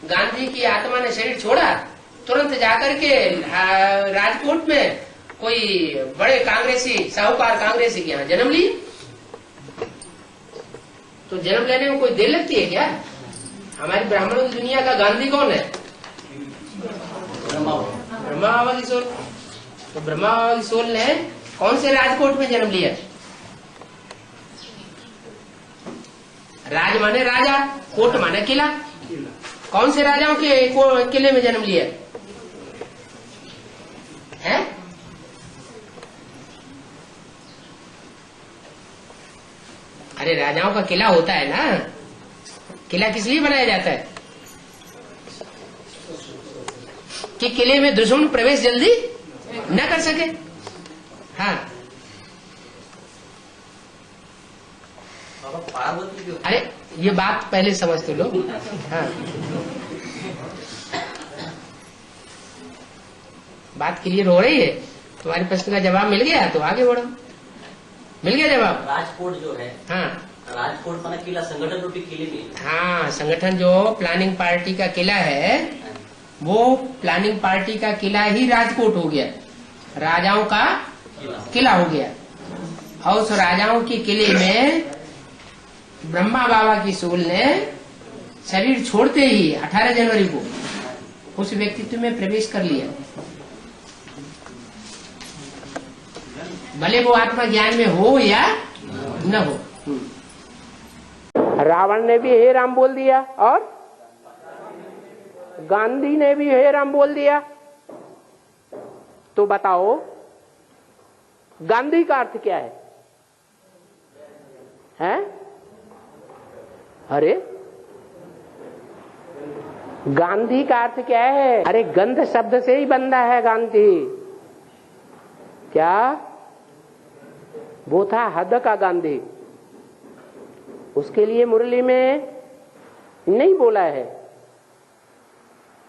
गांधी की आत्मा ने शरीर छोड़ा, तुरंत जाकर के राजकोट में कोई बड़े कांग्रेसी, साहूकार कांग्रेसी के यहाँ जन्म लिए। तो जन्म लेने में कोई देर लगती है क्या? हमारी ब्राह्मणों की दुनिया का गांधी कौन है? ब्रह्मा बाबा की सोल। तो ब्रह्मा बाबा की सोल ने कौन से राजकोट में जन्म लिया? राज माने राजा, कोट माने किला। कौन से राजाओं के किले में जन्म लिया है? अरे राजाओं का किला होता है ना। किला किस लिए बनाया जाता है? कि किले में दुश्मन प्रवेश जल्दी न कर सके। हाँ, अरे ये बात पहले समझते लो। हाँ, बात क्लियर हो रही है? तुम्हारे प्रश्न का जवाब मिल गया तो आगे बढ़ो। मिल गया जवाब? राजकोट जो है, हाँ, राजकोट माना किला, संगठन रूपी किले में। हाँ, संगठन जो प्लानिंग पार्टी का किला है, वो प्लानिंग पार्टी का किला ही राजकोट हो गया, राजाओं का किला हो गया। और उस राजाओं के किले में ब्रह्मा बाबा की सोल ने शरीर छोड़ते ही 18 जनवरी को उस व्यक्तित्व में प्रवेश कर लिया। भले वो आत्मा ज्ञान में हो या न हो। रावण ने भी हे राम बोल दिया और गांधी ने भी हे राम बोल दिया। तो बताओ गांधी का अर्थ क्या है? हैं? अरे गांधी का अर्थ क्या है? अरे गंध शब्द से ही बंधा है गांधी। क्या? वो था हद का गांधी। उसके लिए मुरली में नहीं बोला है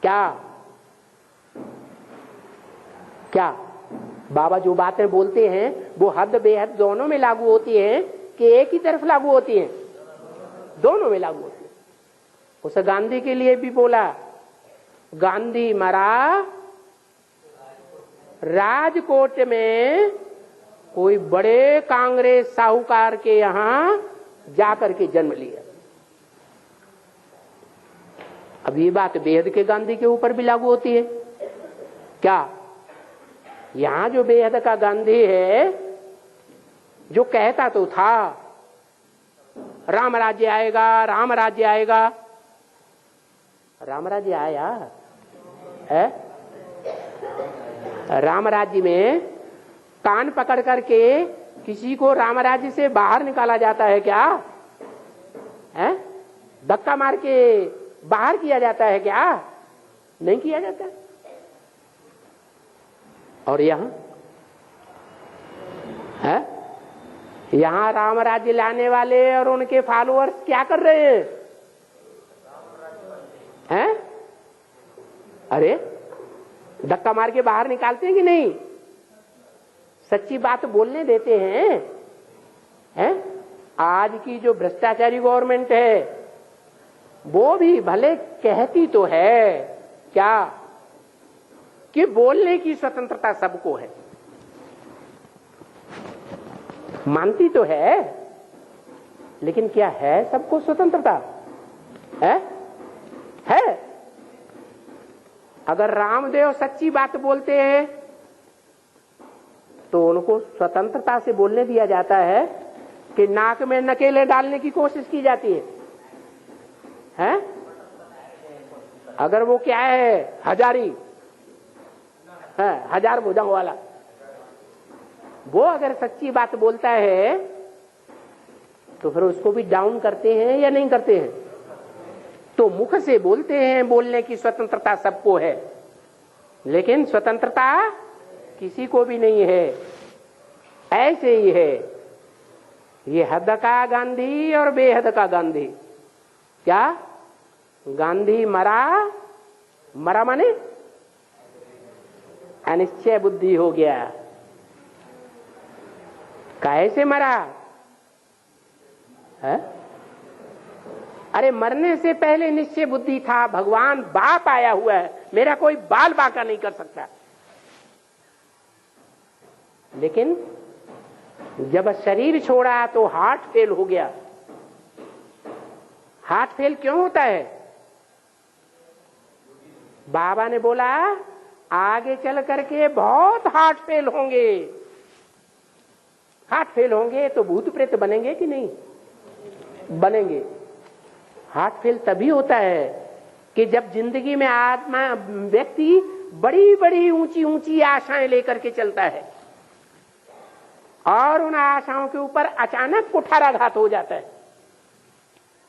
क्या? क्या बाबा जो बातें बोलते हैं वो हद बेहद दोनों में लागू होती हैं कि एक ही तरफ लागू होती हैं? दोनों में लागू होती है। उस गांधी के लिए भी बोला, गांधी मरा राजकोट में कोई बड़े कांग्रेस साहूकार के यहां जाकर के जन्म लिया। अब ये बात बेहद के गांधी के ऊपर भी लागू होती है क्या? यहां जो बेहद का गांधी है, जो कहता तो था राम राज्य आएगा, राम राज्य आएगा। राम राज्य आया है? राम राज्य में कान पकड़ करके किसी को राम राज्य से बाहर निकाला जाता है क्या? है? धक्का मार के बाहर किया जाता है क्या? नहीं किया जाता। और यहां है, यहां राम राज्य लाने वाले और उनके फॉलोअर्स क्या कर रहे हैं? हैं? अरे धक्का मार के बाहर निकालते हैं कि नहीं? सच्ची बात बोलने देते हैं? हैं? आज की जो भ्रष्टाचारी गवर्नमेंट है वो भी भले कहती तो है क्या कि बोलने की स्वतंत्रता सबको है, मानती तो है, लेकिन क्या है सबको स्वतंत्रता? है? अगर रामदेव सच्ची बात बोलते हैं तो उनको स्वतंत्रता से बोलने दिया जाता है कि नाक में नकेले डालने की कोशिश की जाती है? हैं? अगर वो क्या है, हजारी है, 1000 भुजंग वाला, वो अगर सच्ची बात बोलता है तो फिर उसको भी डाउन करते हैं या नहीं करते हैं? तो मुख से बोलते हैं, बोलने की स्वतंत्रता सबको है, लेकिन स्वतंत्रता किसी को भी नहीं है। ऐसे ही है ये हद का गांधी और बेहद का गांधी। क्या? गांधी मरा, मरा माने अनिश्चय बुद्धि हो गया। कैसे मरा है? अरे मरने से पहले निश्चय बुद्धि था, भगवान बाप आया हुआ है, मेरा कोई बाल बाका नहीं कर सकता। लेकिन जब शरीर छोड़ा तो हार्ट फेल हो गया। हार्ट फेल क्यों होता है? बाबा ने बोला आगे चल करके बहुत हार्ट फेल होंगे। हार्ट फेल होंगे तो भूत प्रेत बनेंगे कि नहीं बनेंगे? हार्ट फेल तभी होता है कि जब जिंदगी में आत्मा व्यक्ति बड़ी बड़ी ऊंची ऊंची आशाएं लेकर के चलता है और उन आशाओं के ऊपर अचानक कुठाराघात हो जाता है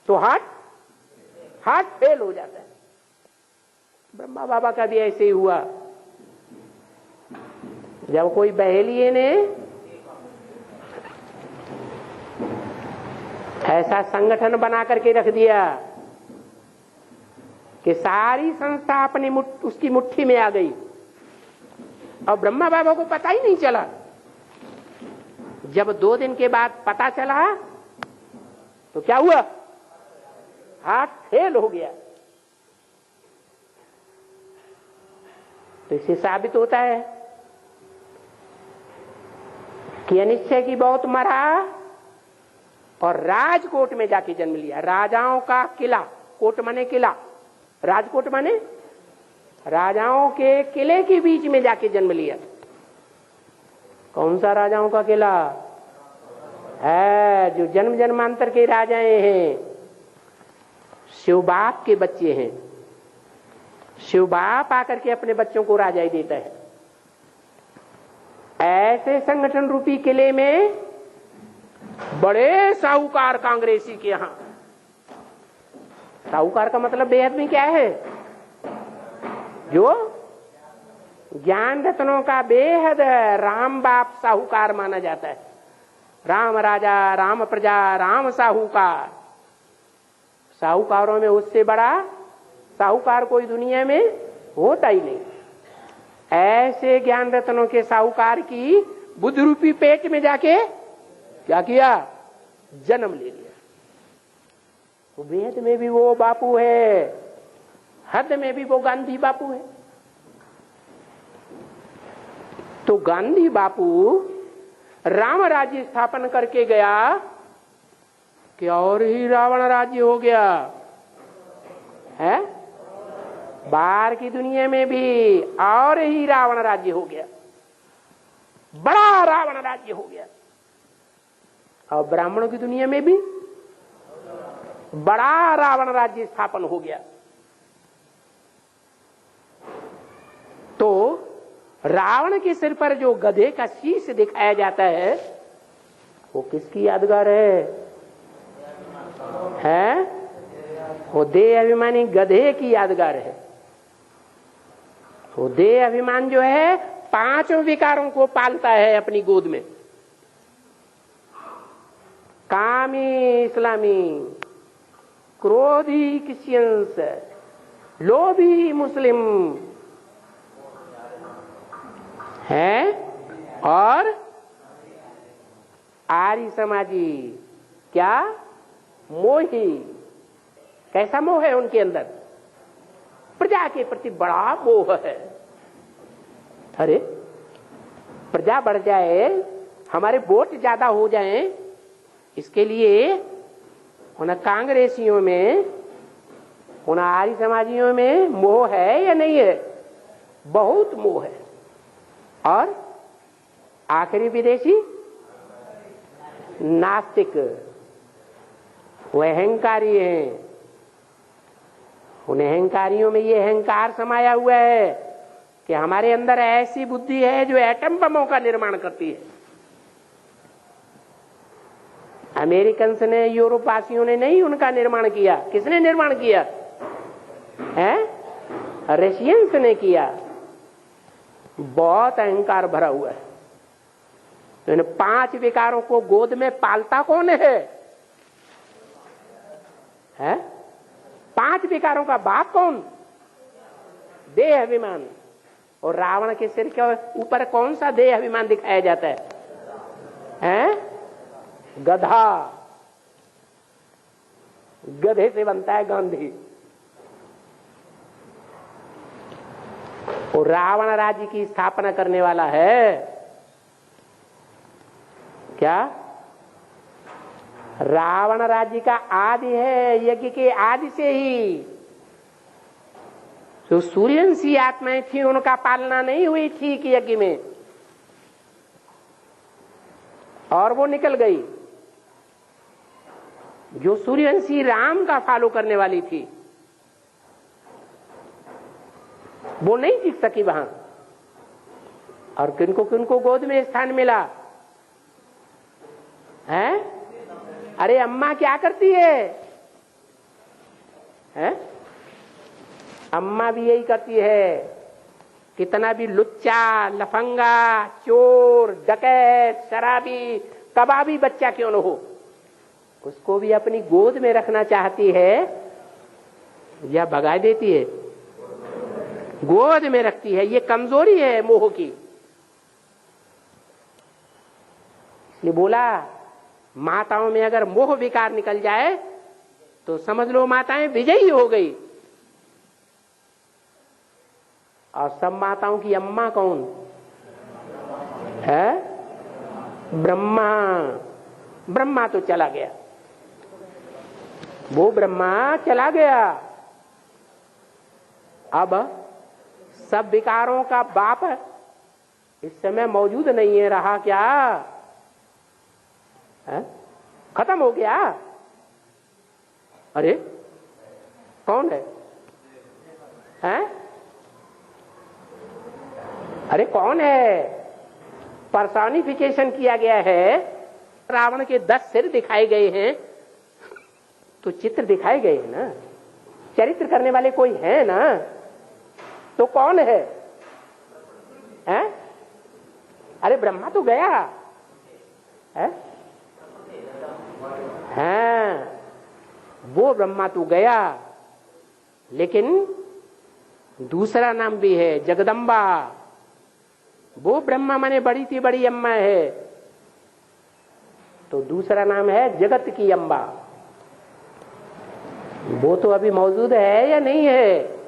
तो हार्ट फेल हो जाता है। ब्रह्मा बाबा का भी ऐसे ही हुआ। जब कोई बहेलिए ने ऐसा संगठन बना करके रख दिया कि सारी संस्था अपनी उसकी मुट्ठी में आ गई और ब्रह्मा बाबा को पता ही नहीं चला। जब 2 दिन के बाद पता चला तो क्या हुआ? हार्ट फेल हो गया। तो इससे साबित होता है कि अनिश्चय की बहुत मरा और राजकोट में जाके जन्म लिया। राजाओं का किला, कोट माने किला, राजकोट माने राजाओं के किले के बीच में जाके जन्म लिया। कौन सा राजाओं का किला है? जो जन्म जन्मांतर के राजाएं हैं, शिव बाप के बच्चे हैं। शिव बाप आकर के अपने बच्चों को राजाई देता है। ऐसे संगठन रूपी किले में बड़े साहूकार कांग्रेसी के यहां, साहूकार का मतलब बेहद में क्या है? जो ज्ञान रत्नों का बेहद राम बाप साहूकार माना जाता है। राम राजा, राम प्रजा, राम साहूकार। साहूकारों में उससे बड़ा साहूकार कोई दुनिया में होता ही नहीं। ऐसे ज्ञान रत्नों के साहूकार की बुद्ध रूपी पेट में जाके क्या किया? जन्म ले लिया। तो वेद में भी वो बापू है, हद में भी वो गांधी बापू है। तो गांधी बापू राम राज्य स्थापन करके गया कि और ही रावण राज्य हो गया है। बाहर की दुनिया में भी और ही रावण राज्य हो गया, बड़ा रावण राज्य हो गया। और ब्राह्मणों की दुनिया में भी बड़ा रावण राज्य स्थापन हो गया। तो रावण के सिर पर जो गधे का शीश दिखाया जाता है वो किसकी यादगार है? वो देह अभिमानी गधे की यादगार है। वो देह अभिमान जो है 5 विकारों को पालता है अपनी गोद में। कामी इस्लामी, क्रोधी क्रिश्चियंस, लोभी मुस्लिम है और आर्य समाजी क्या? मोही। कैसा मोह है उनके अंदर? प्रजा के प्रति बड़ा मोह है। अरे प्रजा बढ़ जाए, हमारे वोट ज्यादा हो जाएं, इसके लिए उन कांग्रेसियों में, उन आर्य समाजियों में मोह है या नहीं है? बहुत मोह है। और आखिरी विदेशी नास्तिक, वो अहंकारी हैं। उन अहंकारियों में ये अहंकार समाया हुआ है कि हमारे अंदर ऐसी बुद्धि है जो एटम बमों का निर्माण करती है। अमेरिकन्स ने, यूरोपवासियों ने नहीं उनका निर्माण किया। किसने निर्माण किया है? रशियंस ने किया। बहुत अहंकार भरा हुआ है। तो इन 5 विकारों को गोद में पालता कौन है? 5 विकारों का बाप कौन? देह अभिमान। और रावण के सिर के ऊपर कौन सा देह अभिमान दिखाया जाता है? गधा। गधे से बनता है गांधी। और रावण राज्य की स्थापना करने वाला है क्या? रावण राज्य का आदि है, यज्ञ के आदि से ही। जो सूर्यवंशी आत्माएं थी उनका पालना नहीं हुई ठीक यज्ञ में, और वो निकल गई। जो सूर्यवंशी राम का फॉलो करने वाली थी वो नहीं टिक सकी वहां। और किनको किनको गोद में स्थान मिला है? अरे अम्मा क्या करती है? हैं? अम्मा भी यही करती है। कितना भी लुच्चा, लफंगा, चोर, डकैत, शराबी, कबाबी बच्चा क्यों न हो, उसको भी अपनी गोद में रखना चाहती है या भगा देती है? गोद में रखती है। ये कमजोरी है मोह की। इसलिए बोला माताओं में अगर मोह विकार निकल जाए तो समझ लो माताएं विजयी हो गई। और सब माताओं की अम्मा कौन है? ब्रह्मा। ब्रह्मा तो चला गया, वो ब्रह्मा चला गया। अब सब विकारों का बाप इस समय मौजूद नहीं है। रहा क्या है? खत्म हो गया। अरे कौन है? हैं? अरे कौन है? पर्सोनिफिकेशन किया गया है। रावण के 10 सिर दिखाए गए हैं तो चित्र दिखाए गए हैं ना, चरित्र करने वाले कोई है ना, तो कौन है? हैं? अरे ब्रह्मा तो गया है? हाँ, वो ब्रह्मा तो गया, लेकिन दूसरा नाम भी है जगदम्बा। वो ब्रह्मा माने बड़ी सी बड़ी अम्मा है, तो दूसरा नाम है जगत की अम्बा। वो तो अभी मौजूद है या नहीं है?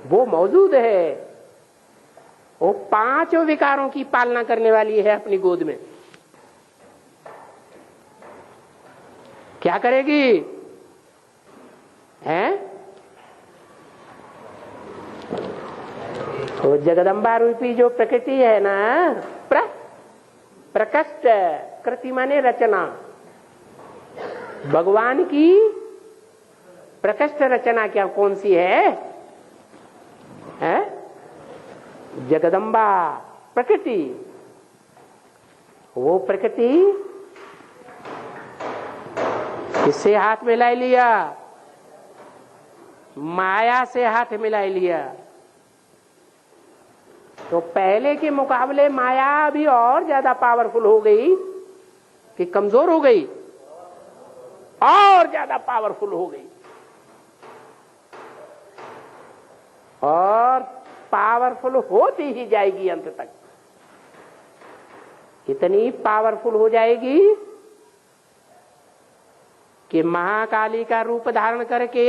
वो मौजूद है। वो 5 विकारों की पालना करने वाली है अपनी गोद में। क्या करेगी? हैं? तो जगदम्बा रूपी जो प्रकृति है ना, प्रकष्ट कृति माने रचना, भगवान की प्रकष्ट रचना क्या कौन सी है? जगदम्बा प्रकृति। वो प्रकृति किससे हाथ मिला लिया? माया से हाथ मिला लिया। तो पहले के मुकाबले माया भी और ज्यादा पावरफुल हो गई कि कमजोर हो गई? और ज्यादा पावरफुल हो गई। और पावरफुल होती ही जाएगी अंत तक। इतनी पावरफुल हो जाएगी कि महाकाली का रूप धारण करके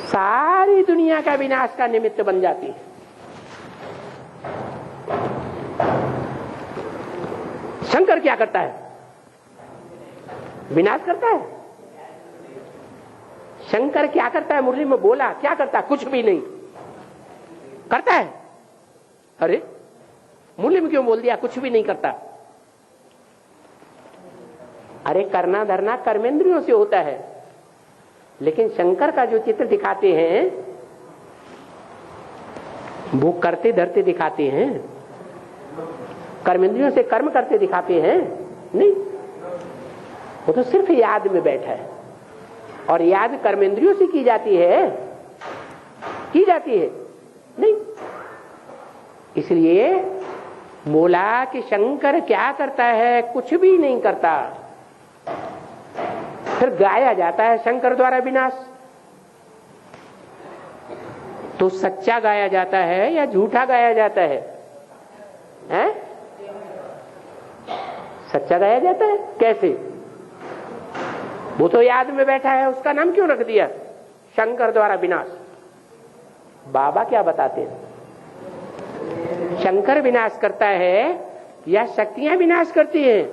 सारी दुनिया का विनाश का निमित्त बन जाती है। शंकर क्या करता है? विनाश करता है। शंकर क्या करता है? मुरली में बोला क्या करता है? कुछ भी नहीं करता है। अरे मुरली में क्यों बोल दिया कुछ भी नहीं करता? अरे करना धरना कर्मेंद्रियों से होता है, लेकिन शंकर का जो चित्र दिखाते हैं वो करते धरते दिखाते हैं, कर्मेंद्रियों से कर्म करते दिखाते हैं नहीं। वो तो सिर्फ याद में बैठा है, और याद कर्मेंद्रियों से की जाती है नहीं। इसलिए बोला कि शंकर क्या करता है? कुछ भी नहीं करता। फिर गाया जाता है शंकर द्वारा विनाश। तो सच्चा गाया जाता है या झूठा गाया जाता है? सच्चा गाया जाता है? कैसे? वो तो याद में बैठा है, उसका नाम क्यों रख दिया? शंकर द्वारा विनाश। बाबा क्या बताते हैं? शंकर विनाश करता है या शक्तियां विनाश करती हैं?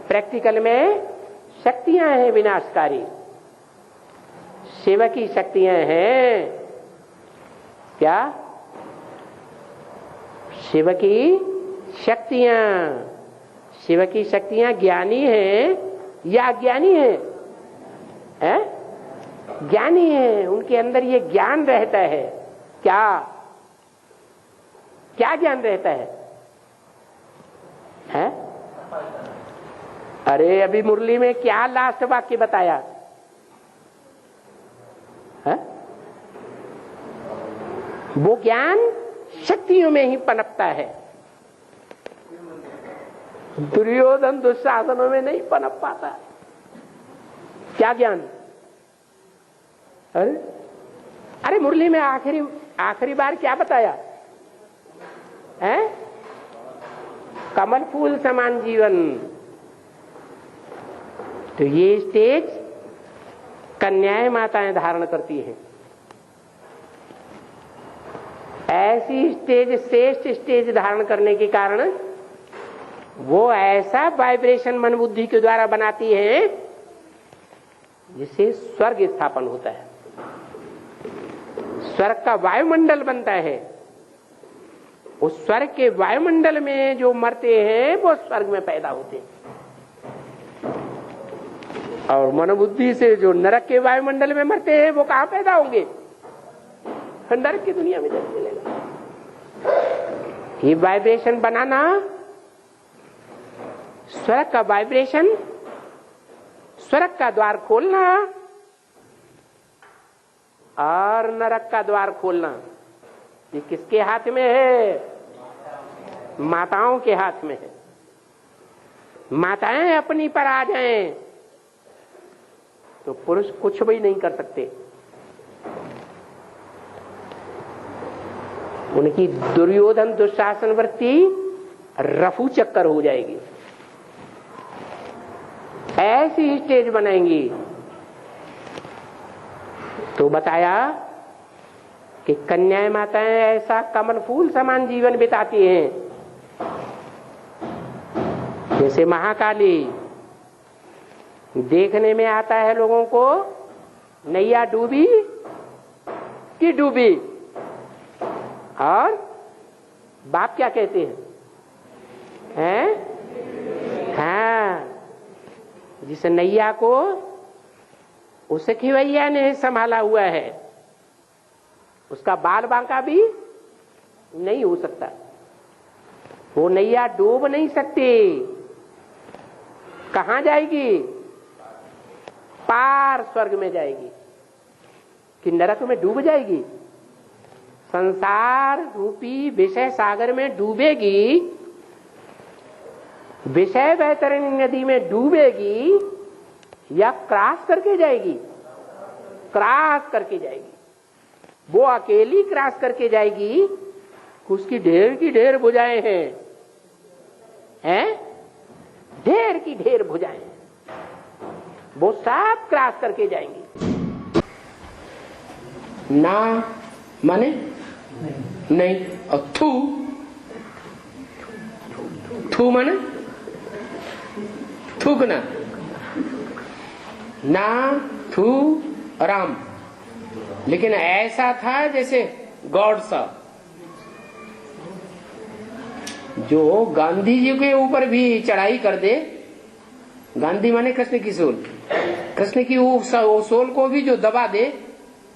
प्रैक्टिकल में शक्तियां हैं विनाशकारी, शिव की शक्तियां हैं। क्या? शिव की शक्तियां। शिव की शक्तियां ज्ञानी है या अज्ञानी है? ज्ञानी है, उनके अंदर ये ज्ञान रहता है। क्या क्या ज्ञान रहता है? अरे अभी मुरली में क्या लास्ट वाक्य बताया है? वो ज्ञान शक्तियों में ही पनपता है, दुर्योधन दुशासनों में नहीं पनप पाता। क्या ज्ञान? अरे मुरली में आखिरी बार क्या बताया है? कमल फूल समान जीवन। तो ये स्टेज कन्याएं माताएं धारण करती हैं। ऐसी स्टेज, श्रेष्ठ स्टेज धारण करने के कारण वो ऐसा वाइब्रेशन मन बुद्धि के द्वारा बनाती है जिससे स्वर्ग स्थापन होता है, स्वर्ग का वायुमंडल बनता है। उस स्वर्ग के वायुमंडल में जो मरते हैं वो स्वर्ग में पैदा होते हैं, और मनोबुद्धि से जो नरक के वायुमंडल में मरते हैं वो कहां पैदा होंगे? नरक की दुनिया में जब चलेगा। ये वाइब्रेशन बनाना, स्वर्ग का वाइब्रेशन, स्वर्ग का द्वार खोलना और नरक का द्वार खोलना, ये किसके हाथ में है? माताओं के हाथ में है। माताएं अपनी पर आ जाएं तो पुरुष कुछ भी नहीं कर सकते। उनकी दुर्योधन दुशासन वृत्ति रफू चक्कर हो जाएगी। ऐसी स्टेज बनाएंगी। तो बताया कि कन्याएं माताएं ऐसा कमल फूल समान जीवन बिताती हैं। जैसे महाकाली, देखने में आता है लोगों को नैया डूबी कि डूबी, और बाप क्या कहते हैं? हाँ, जिस नैया को उस खिवैया ने संभाला हुआ है, उसका बाल बांका भी नहीं हो सकता। वो नैया डूब नहीं सकती। कहां जाएगी? पार स्वर्ग में जाएगी कि नरक में डूब जाएगी? संसार रूपी विषय सागर में डूबेगी, विषय वैतरणी नदी में डूबेगी, या क्रॉस करके जाएगी? क्रॉस करके जाएगी। वो अकेली क्रॉस करके जाएगी, उसकी ढेर की ढेर भुजाएं हैं, ढेर की ढेर भुजाएं, वो सब क्रॉस करके जाएंगी। ना माने नहीं, और थू, थू माने थूकना, ना थू राम। लेकिन ऐसा था जैसे गॉड सा, जो गांधी जी के ऊपर भी चढ़ाई कर दे। गांधी माने कृष्ण की सोल, कृष्ण की वो सोल को भी जो दबा दे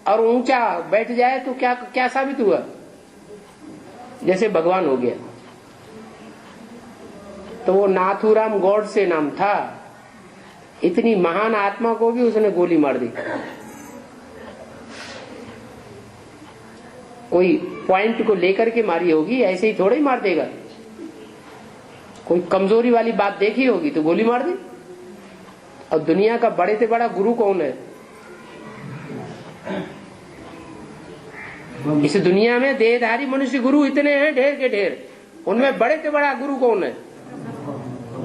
और ऊंचा बैठ जाए तो क्या क्या साबित हुआ? जैसे भगवान हो गया। तो वो नाथूराम गॉड से नाम था। इतनी महान आत्मा को भी उसने गोली मार दी। कोई पॉइंट को लेकर के मारी होगी, ऐसे ही थोड़ा ही मार देगा। कोई कमजोरी वाली बात देखी होगी तो गोली मार दी। और दुनिया का बड़े से बड़ा गुरु कौन है? इस दुनिया में देहधारी मनुष्य गुरु इतने हैं, ढेर के ढेर। उनमें बड़े से बड़ा गुरु कौन है?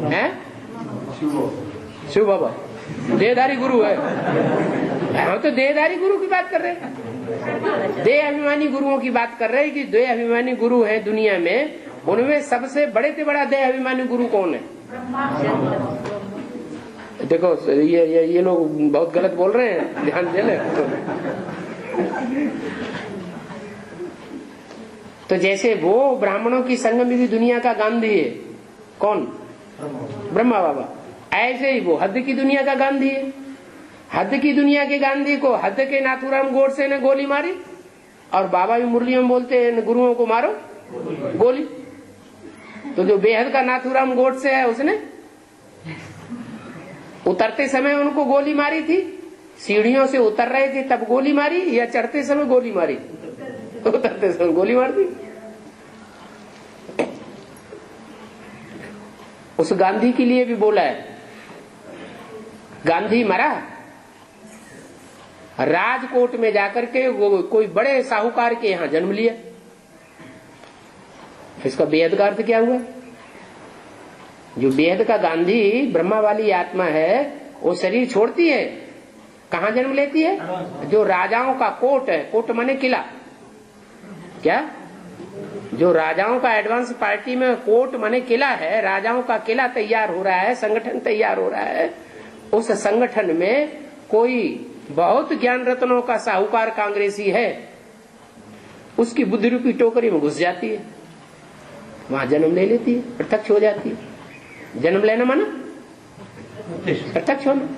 हैं? शिव बाबा देहधारी गुरु है। हम तो देहधारी गुरु की बात कर रहे हैं, देह अभिमानी गुरुओं की बात कर रहे हैं कि देह अभिमानी गुरु है दुनिया में, उनमें सबसे बड़े से बड़ा देह अभिमानी गुरु कौन है? देखो ये लोग बहुत गलत बोल रहे हैं, ध्यान दे ले। तो जैसे वो ब्राह्मणों की संग में भी दुनिया का गांधी है, कौन? ब्रह्मा बाबा। ऐसे ही वो हद की दुनिया का गांधी है। हद की दुनिया के गांधी को हद के नाथूराम गोडसे ने गोली मारी, और बाबा भी मुरलियों में बोलते हैं गुरुओं को मारो गोली। तो जो बेहद का नाथूराम गोडसे है उसने उतरते समय उनको गोली मारी थी, सीढ़ियों से उतर रहे थे तब गोली मारी, या चढ़ते समय गोली मारी? उतरते समय गोली मार दी। उस गांधी के लिए भी बोला है, गांधी मरा राजकोट में जाकर के वो कोई बड़े साहूकार के यहां जन्म लिया। इसका बेहद का अर्थ क्या हुआ? जो बेहद का गांधी ब्रह्मा वाली आत्मा है, वो शरीर छोड़ती है, कहां जन्म लेती है? जो राजाओं का कोर्ट है, कोर्ट माने किला, क्या? जो राजाओं का एडवांस पार्टी में कोर्ट माने किला है, राजाओं का किला तैयार हो रहा है, संगठन तैयार हो रहा है। उस संगठन में कोई बहुत ज्ञान रत्नों का साहूकार कांग्रेसी है, उसकी बुद्धि रूपी टोकरी में घुस जाती है, वहां जन्म ले लेती है, प्रत्यक्ष हो जाती है। जन्म लेना माना प्रत्यक्ष होना।